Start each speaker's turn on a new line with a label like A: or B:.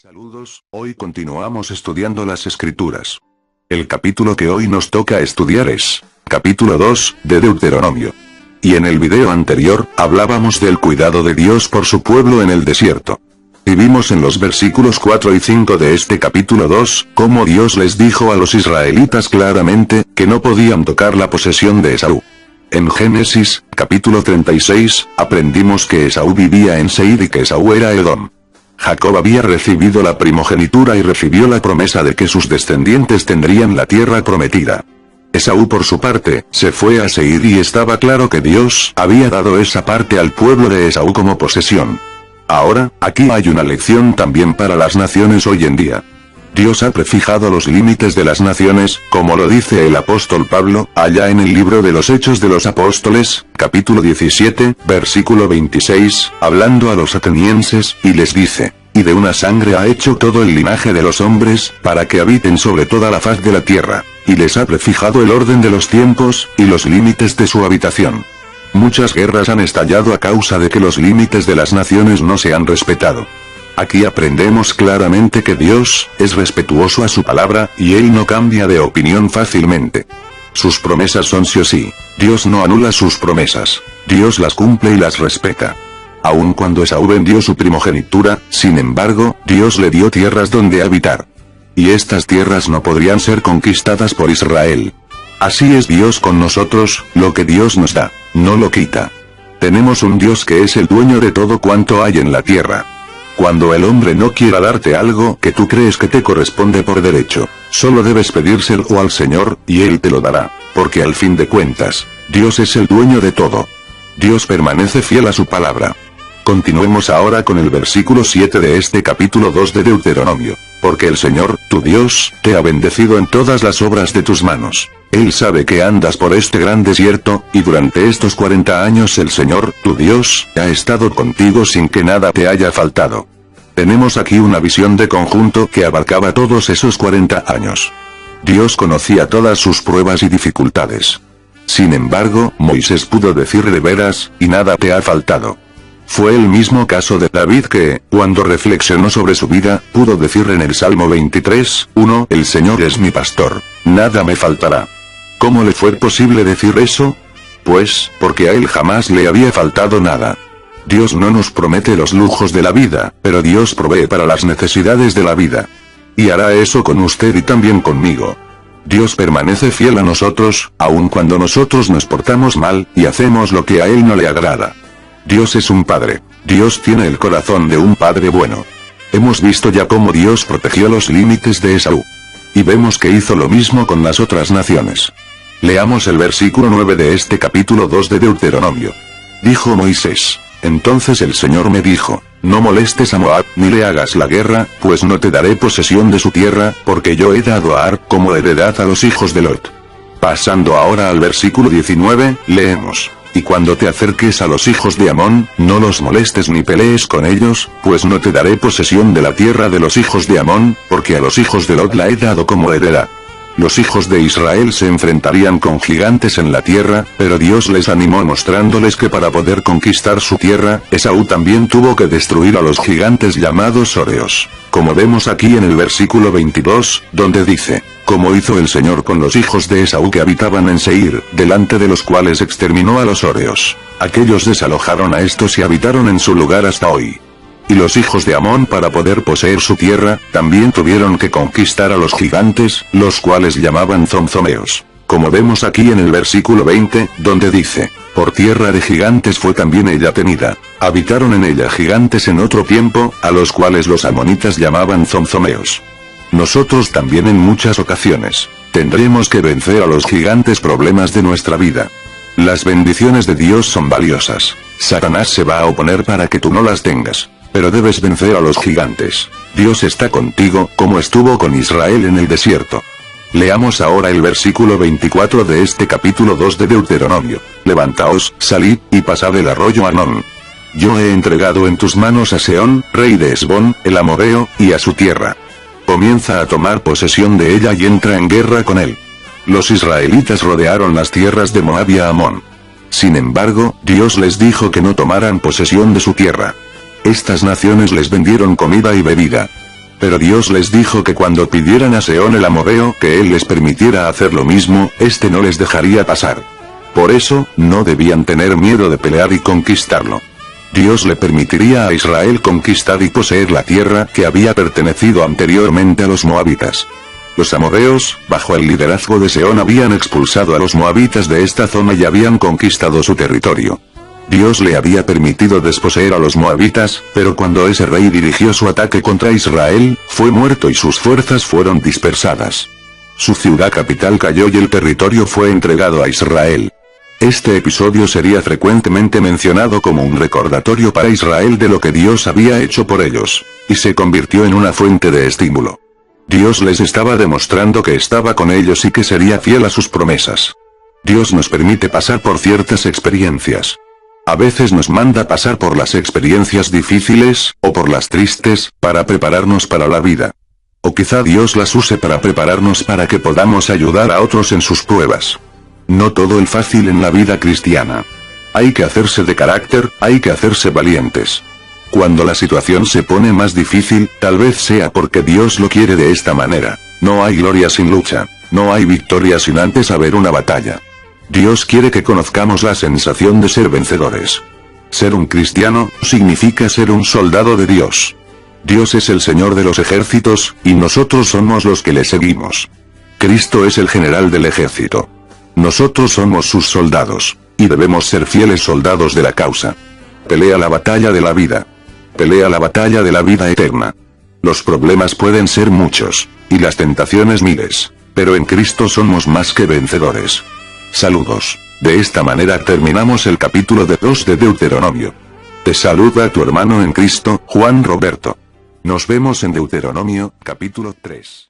A: Saludos, hoy continuamos estudiando las escrituras. El capítulo que hoy nos toca estudiar es, capítulo 2, de Deuteronomio. Y en el video anterior, hablábamos del cuidado de Dios por su pueblo en el desierto. Y vimos en los versículos 4 y 5 de este capítulo 2, cómo Dios les dijo a los israelitas claramente, que no podían tocar la posesión de Esaú. En Génesis, capítulo 36, aprendimos que Esaú vivía en Seir y que Esaú era Edom. Jacob había recibido la primogenitura y recibió la promesa de que sus descendientes tendrían la tierra prometida. Esaú por su parte, se fue a Seir y estaba claro que Dios había dado esa parte al pueblo de Esaú como posesión. Ahora, aquí hay una lección también para las naciones hoy en día. Dios ha prefijado los límites de las naciones, como lo dice el apóstol Pablo, allá en el libro de los Hechos de los Apóstoles, capítulo 17, versículo 26, hablando a los atenienses, y les dice, y de una sangre ha hecho todo el linaje de los hombres, para que habiten sobre toda la faz de la tierra, y les ha prefijado el orden de los tiempos, y los límites de su habitación. Muchas guerras han estallado a causa de que los límites de las naciones no se han respetado. Aquí aprendemos claramente que Dios es respetuoso a su palabra, y Él no cambia de opinión fácilmente. Sus promesas son sí o sí. Dios no anula sus promesas. Dios las cumple y las respeta. Aun cuando Esaú vendió su primogenitura, sin embargo, Dios le dio tierras donde habitar. Y estas tierras no podrían ser conquistadas por Israel. Así es Dios con nosotros, lo que Dios nos da, no lo quita. Tenemos un Dios que es el dueño de todo cuanto hay en la tierra. Cuando el hombre no quiera darte algo que tú crees que te corresponde por derecho, solo debes pedírselo al Señor, y Él te lo dará, porque al fin de cuentas, Dios es el dueño de todo. Dios permanece fiel a su palabra. Continuemos ahora con el versículo 7 de este capítulo 2 de Deuteronomio. Porque el Señor, tu Dios, te ha bendecido en todas las obras de tus manos. Él sabe que andas por este gran desierto, y durante estos 40 años el Señor, tu Dios, ha estado contigo sin que nada te haya faltado. Tenemos aquí una visión de conjunto que abarcaba todos esos 40 años. Dios conocía todas sus pruebas y dificultades. Sin embargo, Moisés pudo decir de veras, y nada te ha faltado. Fue el mismo caso de David que, cuando reflexionó sobre su vida, pudo decir en el Salmo 23, 1, el Señor es mi pastor, nada me faltará. ¿Cómo le fue posible decir eso? Pues, porque a él jamás le había faltado nada. Dios no nos promete los lujos de la vida, pero Dios provee para las necesidades de la vida. Y hará eso con usted y también conmigo. Dios permanece fiel a nosotros, aun cuando nosotros nos portamos mal, y hacemos lo que a Él no le agrada. Dios es un padre. Dios tiene el corazón de un padre bueno. Hemos visto ya cómo Dios protegió los límites de Esaú. Y vemos que hizo lo mismo con las otras naciones. Leamos el versículo 9 de este capítulo 2 de Deuteronomio. Dijo Moisés, entonces el Señor me dijo, no molestes a Moab, ni le hagas la guerra, pues no te daré posesión de su tierra, porque yo he dado a Ar como heredad a los hijos de Lot. Pasando ahora al versículo 19, leemos. Y cuando te acerques a los hijos de Amón, no los molestes ni pelees con ellos, pues no te daré posesión de la tierra de los hijos de Amón, porque a los hijos de Lot la he dado como heredad. Los hijos de Israel se enfrentarían con gigantes en la tierra, pero Dios les animó mostrándoles que para poder conquistar su tierra, Esaú también tuvo que destruir a los gigantes llamados Horeos. Como vemos aquí en el versículo 22, donde dice, como hizo el Señor con los hijos de Esaú que habitaban en Seir, delante de los cuales exterminó a los Horeos. Aquellos desalojaron a estos y habitaron en su lugar hasta hoy. Y los hijos de Amón para poder poseer su tierra, también tuvieron que conquistar a los gigantes, los cuales llamaban zonzomeos. Como vemos aquí en el versículo 20, donde dice, por tierra de gigantes fue también ella tenida. Habitaron en ella gigantes en otro tiempo, a los cuales los amonitas llamaban zonzomeos. Nosotros también en muchas ocasiones, tendremos que vencer a los gigantes problemas de nuestra vida. Las bendiciones de Dios son valiosas. Satanás se va a oponer para que tú no las tengas. Pero debes vencer a los gigantes. Dios está contigo, como estuvo con Israel en el desierto. Leamos ahora el versículo 24 de este capítulo 2 de Deuteronomio. Levantaos, salid, y pasad el arroyo Arnón. Yo he entregado en tus manos a Sehón, rey de Hesbón, el amorreo, y a su tierra. Comienza a tomar posesión de ella y entra en guerra con él. Los israelitas rodearon las tierras de Moab y Amón. Sin embargo, Dios les dijo que no tomaran posesión de su tierra. Estas naciones les vendieron comida y bebida. Pero Dios les dijo que cuando pidieran a Sehón el amorreo que él les permitiera hacer lo mismo, este no les dejaría pasar. Por eso, no debían tener miedo de pelear y conquistarlo. Dios le permitiría a Israel conquistar y poseer la tierra que había pertenecido anteriormente a los moabitas. Los amorreos, bajo el liderazgo de Sehón, habían expulsado a los moabitas de esta zona y habían conquistado su territorio. Dios le había permitido desposeer a los moabitas, pero cuando ese rey dirigió su ataque contra Israel, fue muerto y sus fuerzas fueron dispersadas. Su ciudad capital cayó y el territorio fue entregado a Israel. Este episodio sería frecuentemente mencionado como un recordatorio para Israel de lo que Dios había hecho por ellos, y se convirtió en una fuente de estímulo. Dios les estaba demostrando que estaba con ellos y que sería fiel a sus promesas. Dios nos permite pasar por ciertas experiencias. A veces nos manda pasar por las experiencias difíciles, o por las tristes, para prepararnos para la vida. O quizá Dios las use para prepararnos para que podamos ayudar a otros en sus pruebas. No todo es fácil en la vida cristiana. Hay que hacerse de carácter, hay que hacerse valientes. Cuando la situación se pone más difícil, tal vez sea porque Dios lo quiere de esta manera. No hay gloria sin lucha. No hay victoria sin antes haber una batalla. Dios quiere que conozcamos la sensación de ser vencedores. Ser un cristiano, significa ser un soldado de Dios. Dios es el Señor de los ejércitos, y nosotros somos los que le seguimos. Cristo es el general del ejército. Nosotros somos sus soldados, y debemos ser fieles soldados de la causa. Pelea la batalla de la vida. Pelea la batalla de la vida eterna. Los problemas pueden ser muchos, y las tentaciones miles, pero en Cristo somos más que vencedores. Saludos. De esta manera terminamos el capítulo 2 de Deuteronomio. Te saluda tu hermano en Cristo, Juan Roberto. Nos vemos en Deuteronomio, capítulo 3.